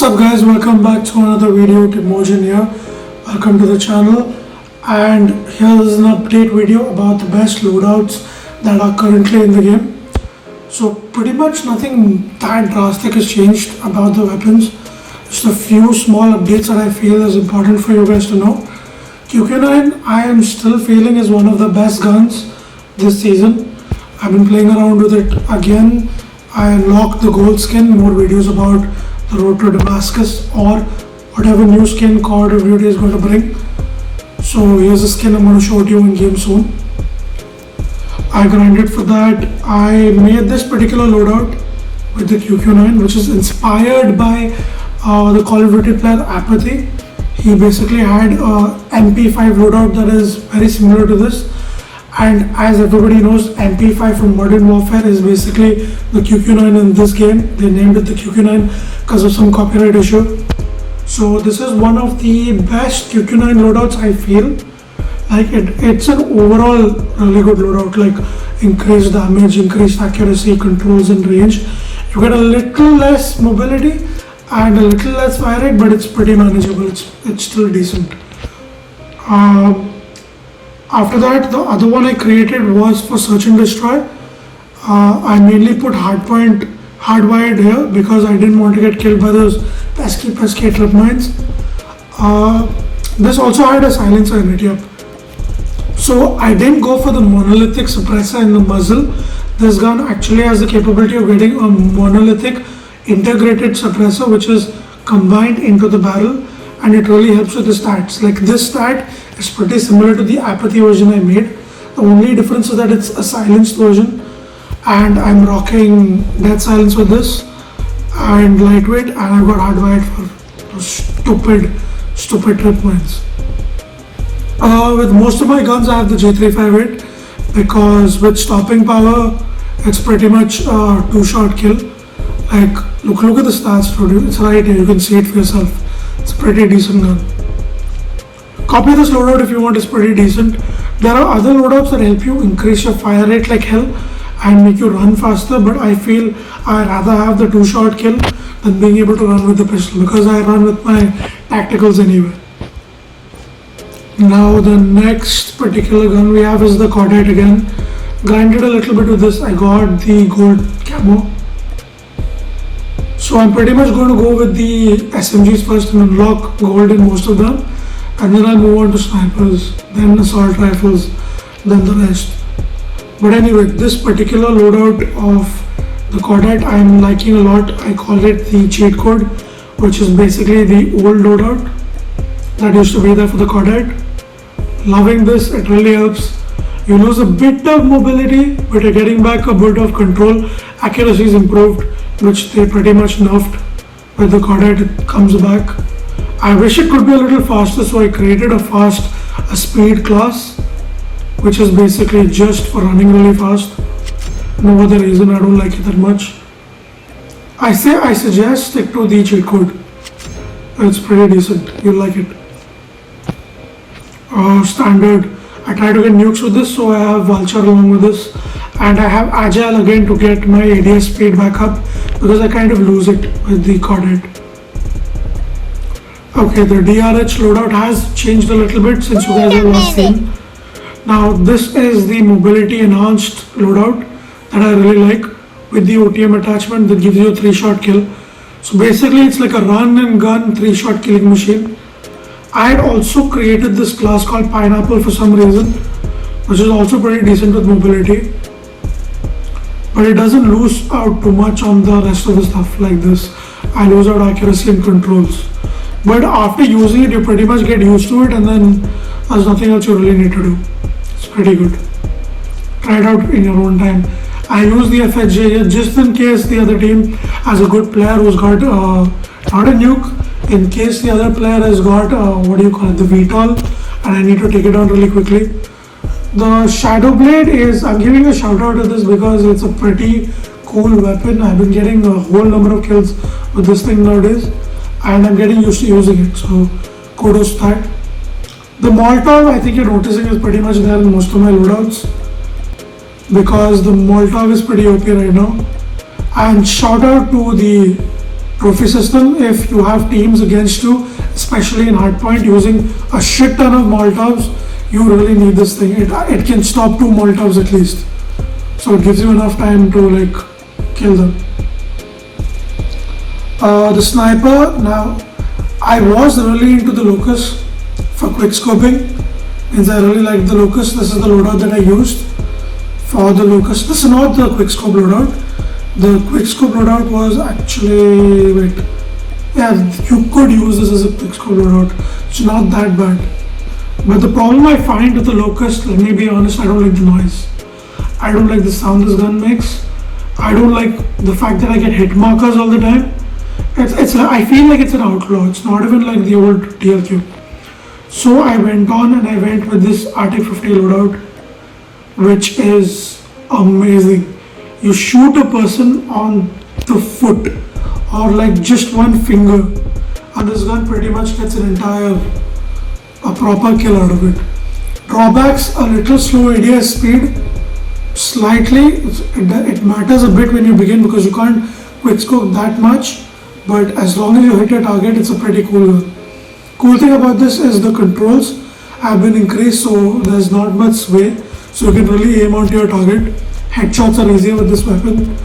What's up guys, welcome back to another video. Timojin here. Welcome to the channel, and here's an update video about the best loadouts that are currently in the game. So pretty much nothing that drastic has changed about the weapons. Just a few small updates that I feel is important for you guys to know. QQ9 I am still feeling is one of the best guns this season. I've been playing around with it again. I unlocked the gold skin, more videos about the road to Damascus or whatever new skin Call of Duty is going to bring. So here's the skin I'm going to show it you in game soon. I grinded for that. I made this particular loadout with the QQ9, which is inspired by the Call of Duty player Apathy. He basically had a MP5 loadout that is very similar to this. And as everybody knows, MP5 from Modern Warfare is basically the QQ9 in this game. They named it the QQ9 because of some copyright issue. So this is one of the best QQ9 loadouts I feel. Like it's an overall really good loadout, like increased damage, increased accuracy, controls and range. You get a little less mobility and a little less fire rate, but it's pretty manageable. It's still decent. After that, the other one I created was for search and destroy. I mainly put hardwired here because I didn't want to get killed by those pesky trip mines. This also had a silencer in it, yep. So I didn't go for the monolithic suppressor in the muzzle. This gun actually has the capability of getting a monolithic integrated suppressor which is combined into the barrel, and it really helps with the stats. Like this stat is pretty similar to the Apathy version I made. The only difference is that it's a silenced version, and I'm rocking dead silence with this and lightweight, and I've got hardwired for those stupid trip mines. With most of my guns I have the J358 because with stopping power it's pretty much a two-shot kill. Like look at the stats, dude. It's right here, you can see it for yourself. It's a pretty decent gun. Copy this loadout if you want, it's pretty decent. There are other loadouts that help you increase your fire rate like hell and make you run faster, but I feel I rather have the two-shot kill than being able to run with the pistol because I run with my tacticals anyway. Now the next particular gun we have is the COD again. Grinded a little bit with this, I got the gold camo. So I'm pretty much going to go with the SMGs first and unlock gold in most of them, and then I'll move on to snipers, then assault rifles, then the rest. But anyway, this particular loadout of the COD I'm liking a lot. I call it the cheat code, which is basically the old loadout that used to be there for the COD. Loving this, it really helps. You lose a bit of mobility, but you're getting back a bit of control. Accuracy is improved, which they pretty much nerfed with the COD. It comes back. I wish it could be a little faster, so I created a speed class, which is basically just for running really fast. No other reason, I don't like it that much. I suggest stick to the cheat code. It's pretty decent, you'll like it. Standard. I try to get nukes with this, so I have Vulture along with this, and I have Agile again to get my ADS speed back up because I kind of lose it with the COD. Okay, the DRH loadout has changed a little bit since you guys have last seen. Now this is the mobility enhanced loadout that I really like with the OTM attachment that gives you a 3-shot kill. So basically it's like a run and gun 3-shot killing machine. I had also created this class called Pineapple for some reason, which is also pretty decent with mobility, but it doesn't lose out too much on the rest of the stuff like this. I lose out accuracy and controls, but after using it you pretty much get used to it, and then there's nothing else you really need to do. It's pretty good. Try it out in your own time. I use the FHJ here just in case the other team has a good player who's got not a nuke, in case the other player has got the VTOL, and I need to take it down really quickly. The Shadow Blade is, I'm giving a shout out to this because it's a pretty cool weapon. I've been getting a whole number of kills with this thing nowadays, and I'm getting used to using it, so kudos to that. The Molotov, I think you're noticing, is pretty much there in most of my loadouts because the Molotov is pretty OP right now. And shout out to the trophy system. If you have teams against you, especially in hardpoint, using a shit ton of Molotovs, you really need this thing. It can stop 2 Molotovs at least. So it gives you enough time to like kill them. The sniper, now I was really into the Locust for quick scoping. Means I really liked the Locust. This is the loadout that I used for the Locust. This is not the quick scope loadout. The quick scope loadout was actually, wait, yeah, you could use this as a quick scope loadout. It's not that bad. But the problem I find with the Locust, let me be honest, I don't like the noise. I don't like the sound this gun makes. I don't like the fact that I get hit markers all the time. I feel like it's an outlaw. It's not even like the old DLQ. So I went on and I went with this Arctic 50 loadout, which is amazing. You shoot a person on the foot or like just one finger, and this gun pretty much gets a proper kill out of it. Drawbacks: a little slow ADS speed, slightly. It matters a bit when you begin because you can't quickscope that much, but as long as you hit your target, it's a pretty cool gun. Cool thing about this is the controls have been increased, so there's not much sway, so you can really aim onto your target. Headshots are easier with this weapon.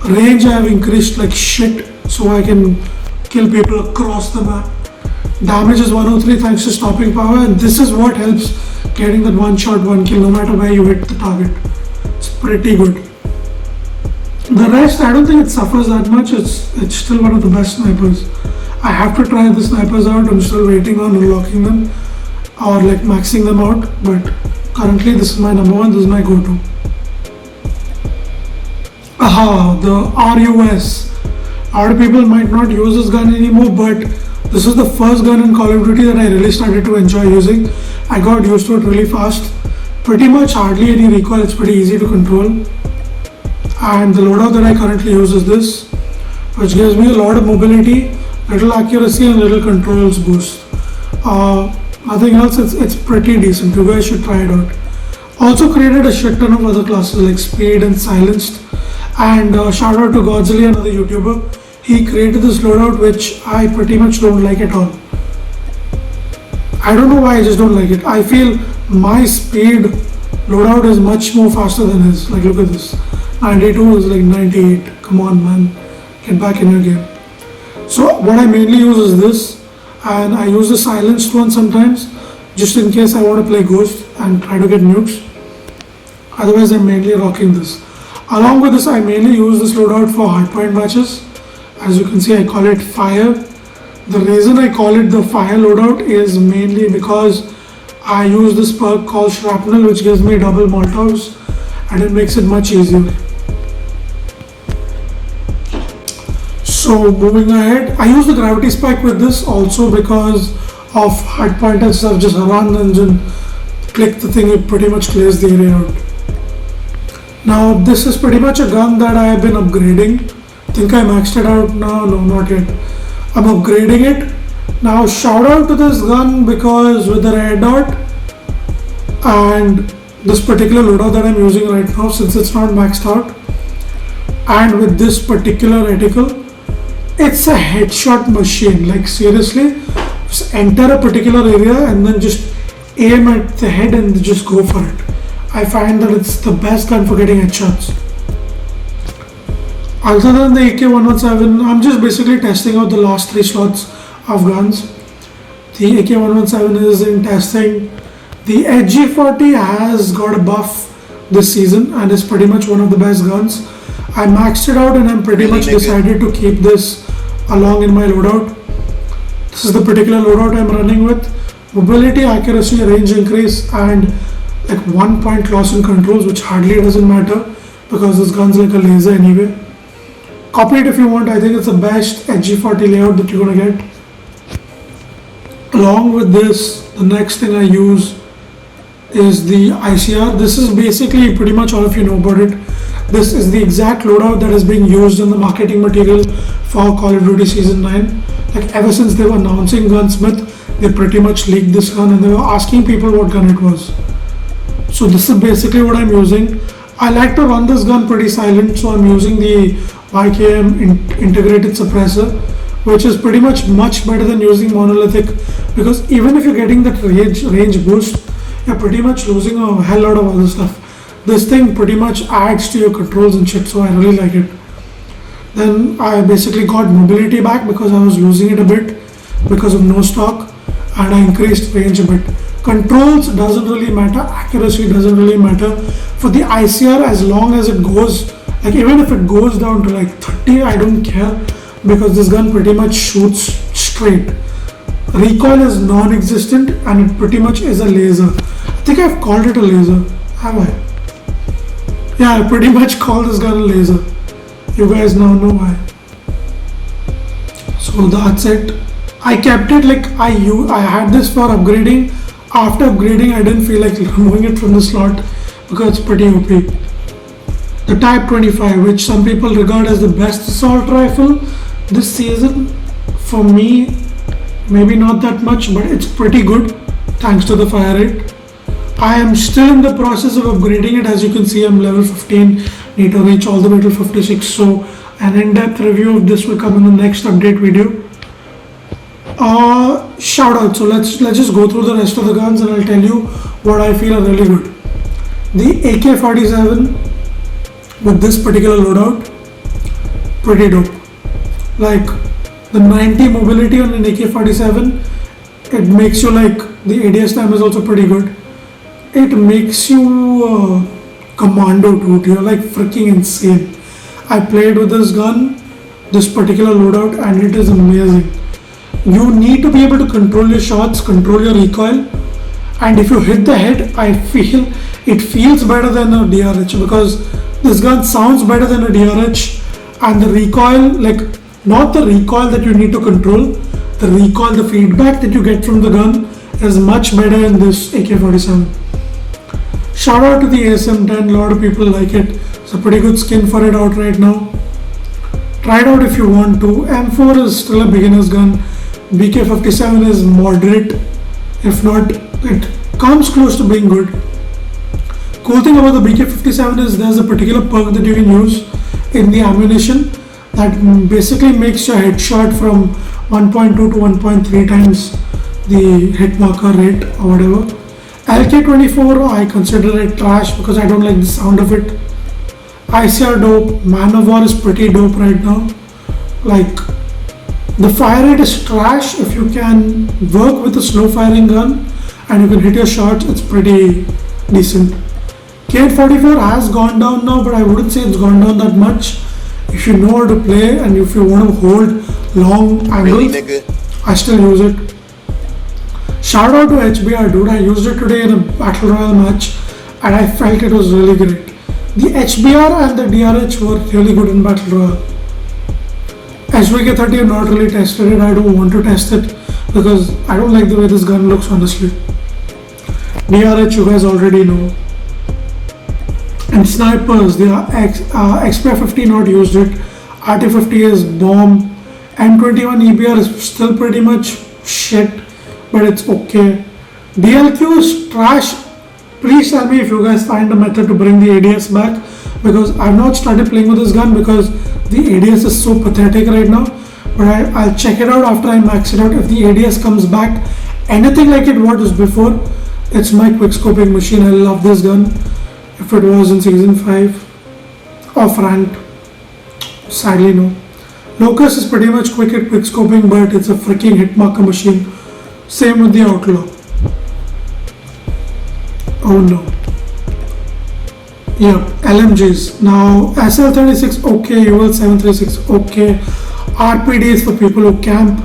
Range I have increased like shit, so I can kill people across the map. Damage is 103 thanks to stopping power, and this is what helps getting that one shot, one kill no matter where you hit the target. It's pretty good. The rest, I don't think it suffers that much. It's still one of the best snipers. I have to try the snipers out. I'm still waiting on unlocking them or like maxing them out, but currently this is my number one. This is my go-to. Aha, the RUS. A lot of people might not use this gun anymore, but this is the first gun in Call of Duty that I really started to enjoy using. I got used to it really fast. Pretty much hardly any recoil. It's pretty easy to control. And the loadout that I currently use is this, which gives me a lot of mobility, little accuracy and little controls boost. Nothing else, it's pretty decent. You guys should try it out. Also created a shit ton of other classes like speed and silenced. And shout out to Godzilla, another YouTuber. He created this loadout which I pretty much don't like at all. I don't know why, I just don't like it. I feel my speed loadout is much more faster than his. Like look at this. 92 is like 98. Come on man, get back in your game. So what I mainly use is this, and I use the silenced one sometimes just in case I want to play Ghost and try to get nukes. Otherwise I'm mainly rocking this. Along with this, I mainly use this loadout for hardpoint matches. As you can see, I call it fire. The reason I call it the fire loadout is mainly because I use this perk called shrapnel, which gives me double Molotovs, and it makes it much easier. So moving ahead, I use the gravity spike with this also because of hardpoint and stuff. Just run and then click the thing, it pretty much clears the area out. Now this is pretty much a gun that I have been upgrading. I think I maxed it out now. No, not yet. I'm upgrading it. Now shout out to this gun because with the red dot and this particular loadout that I'm using right now, since it's not maxed out, and with this particular reticle, it's a headshot machine. Like seriously, just enter a particular area and then just aim at the head and just go for it. I find that it's the best gun for getting headshots. Other than the AK-117, I'm just basically testing out the last 3 slots of guns. The AK-117 is in testing. The HG40 has got a buff this season and is pretty much one of the best guns. I maxed it out and I'm pretty much decided to keep this along in my loadout. This is the particular loadout I'm running with. Mobility, accuracy, range increase, and like 1 point loss in controls, which hardly doesn't matter because this gun's like a laser anyway. Copy it if you want. I think it's the best HG40 layout that you're gonna get. Along with this, the next thing I use is the ICR. This is basically pretty much all of you know about it. This is the exact loadout that is being used in the marketing material for Call of Duty Season 9. Like ever since they were announcing Gunsmith, they pretty much leaked this gun and they were asking people what gun it was. So this is basically what I'm using. I like to run this gun pretty silent, so I'm using the YKM integrated suppressor, which is pretty much better than using monolithic, because even if you're getting that range boost, you're pretty much losing a hell lot of other stuff. This thing pretty much adds to your controls and shit, so I really like it. Then I basically got mobility back because I was losing it a bit because of no stock, and I increased range a bit. Controls doesn't really matter, accuracy doesn't really matter. For the ICR, as long as it goes, like even if it goes down to like 30, I don't care, because this gun pretty much shoots straight. Recoil is non-existent and it pretty much is a laser. I think I've called it a laser, have I? Yeah, I pretty much call this gun a laser. You guys now know why. So that's it. I kept it like I had this for upgrading. After upgrading, I didn't feel like removing it from the slot because it's pretty OP. The Type 25, which some people regard as the best assault rifle this season, for me, maybe not that much, but it's pretty good thanks to the fire rate. I am still in the process of upgrading it. As you can see, I'm level 15, need to reach all the way to 56. So an in-depth review of this will come in the next update video. Shout out. So let's just go through the rest of the guns and I'll tell you what I feel are really good. The AK-47 with this particular loadout, pretty dope. Like the 90 mobility on an AK-47, it makes you like, the ADS time is also pretty good. It makes you commando dude, you're like freaking insane. I played with this gun, this particular loadout, and it is amazing. You need to be able to control your shots, control your recoil, and if you hit the head, I feel it feels better than a DRH, because this gun sounds better than a DRH, and the recoil, like not the recoil that you need to control, the recoil, the feedback that you get from the gun is much better in this AK-47. Shout out to the ASM-10, a lot of people like it. It's a pretty good skin for it out right now. Try it out if you want to. M4 is still a beginner's gun. BK-57 is moderate, if not, it comes close to being good. Cool thing about the BK-57 is there's a particular perk that you can use in the ammunition that basically makes your headshot from 1.2 to 1.3 times the hit marker rate or whatever. LK-24, I consider it trash because I don't like the sound of it. ICR dope, Man of War is pretty dope right now. Like, the fire rate is trash. If you can work with a slow firing gun and you can hit your shots, it's pretty decent. K-44 has gone down now, but I wouldn't say it's gone down that much. If you know how to play and if you want to hold long angles, really, I still use it. Shout out to HBR, dude. I used it today in a battle royale match and I felt it was really great. The HBR and the DRH were really good in battle royale. HVK-30 I've not really tested it. I don't want to test it because I don't like the way this gun looks, honestly. DRH you guys already know. And snipers, the XP-50 not used it. RT-50 is bomb. M21 EBR is still pretty much shit, but it's okay. DLQ is trash. Please tell me if you guys find a method to bring the ADS back, because I've not started playing with this gun because the ADS is so pathetic right now. But I'll check it out after I max it out. If the ADS comes back anything like it was before, it's my quickscoping machine. I love this gun. If it was in season 5 off ranked, sadly no. Locust is pretty much quick at quickscoping, but it's a freaking hit marker machine. Same with the Outlaw. Oh no. Yep, LMGs. Now SL36 okay, UL 736 okay. RPD is for people who camp.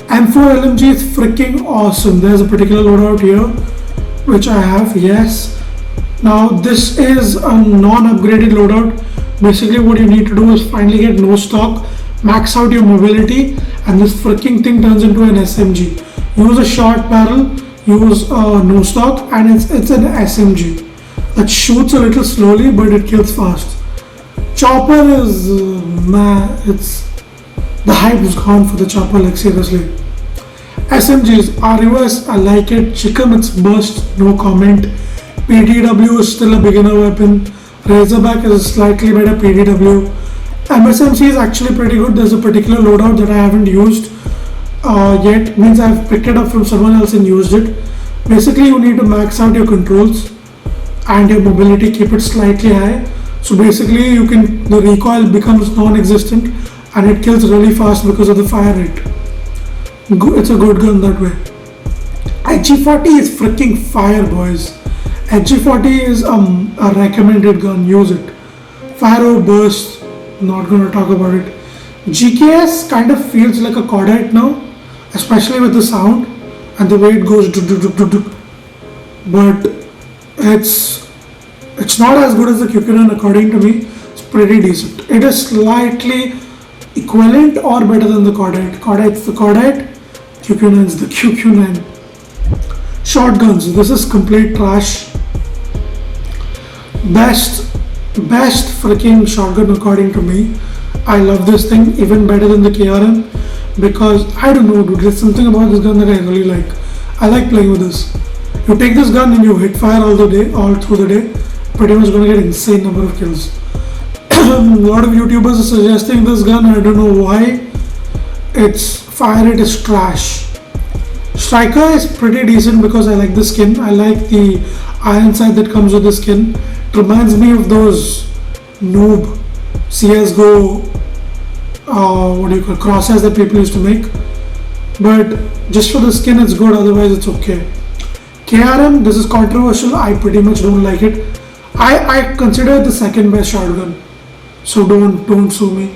M4 LMG is freaking awesome. There's a particular loadout here which I have, yes. Now this is a non-upgraded loadout. Basically what you need to do is finally get no stock, max out your mobility, and this freaking thing turns into an SMG. Use a short barrel, use no stock, and it's an SMG that shoots a little slowly but it kills fast. Chopper is it's the hype is gone for the chopper, like seriously. SMGs, RUS, I like it. Chicken, it's burst, no comment. PDW is still a beginner weapon. Razorback is a slightly better PDW. MSMC is actually pretty good. There's a particular loadout that I haven't used yet. Means I've picked it up from someone else and used it. Basically, you need to max out your controls and your mobility, keep it slightly high. So basically, the recoil becomes non-existent and it kills really fast because of the fire rate. It's a good gun that way. HG40 is freaking fire, boys. HG40 is a recommended gun. Use it. Fire or burst. Not gonna talk about it. GKS kind of feels like a cordite now, especially with the sound and the way it goes. But it's not as good as the QQ9 according to me. It's pretty decent. It is slightly equivalent or better than the cordite. Cordite's the cordite. QQ9's the QQ9. Shotguns. This is complete trash. Best freaking shotgun according to me. I love this thing even better than the KRM because I don't know, dude. There's something about this gun that I really like. I like playing with this. You take this gun and you hit fire all through the day. Pretty much gonna get insane number of kills. A lot of YouTubers are suggesting this gun. I don't know why. Its fire rate is trash. Striker is pretty decent because I like the skin. I like the iron sight that comes with the skin. It reminds me of those noob CSGO crosshairs that people used to make. But just for the skin it's good, otherwise it's okay. KRM, this is controversial. I pretty much don't like it. I consider it the second best shotgun. So don't sue me.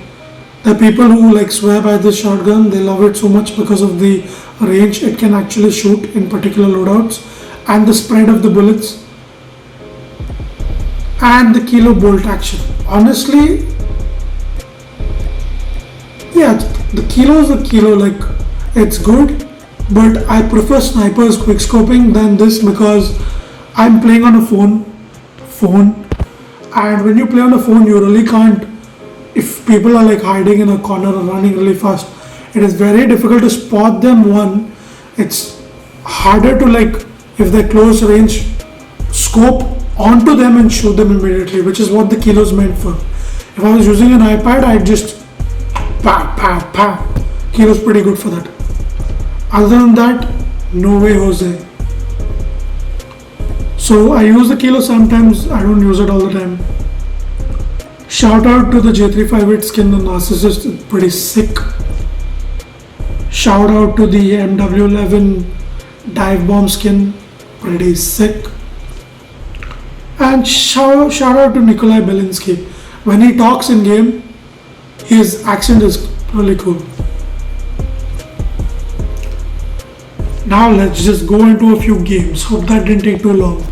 The people who like swear by this shotgun, they love it so much because of the range it can actually shoot in particular loadouts and the spread of the bullets and the kilo bolt action. Honestly, yeah, the kilo is a kilo, like it's good, but I prefer snipers quickscoping than this because I'm playing on a phone, and when you play on a phone you really can't, if people are like hiding in a corner or running really fast, it is very difficult to spot them. One, it's harder to, like, if they're close range, scope onto them and shoot them immediately, which is what the kilo is meant for. If I was using an iPad, I'd just Kilo's pretty good for that. Other than that, no way, Jose. So I use the kilo sometimes, I don't use it all the time. Shout out to the J358 skin, the Narcissist, it's pretty sick. Shout out to the MW11 dive bomb skin, pretty sick. And shout out to Nikolai Belinsky. When he talks in game, his accent is really cool. Now let's just go into a few games. Hope that didn't take too long.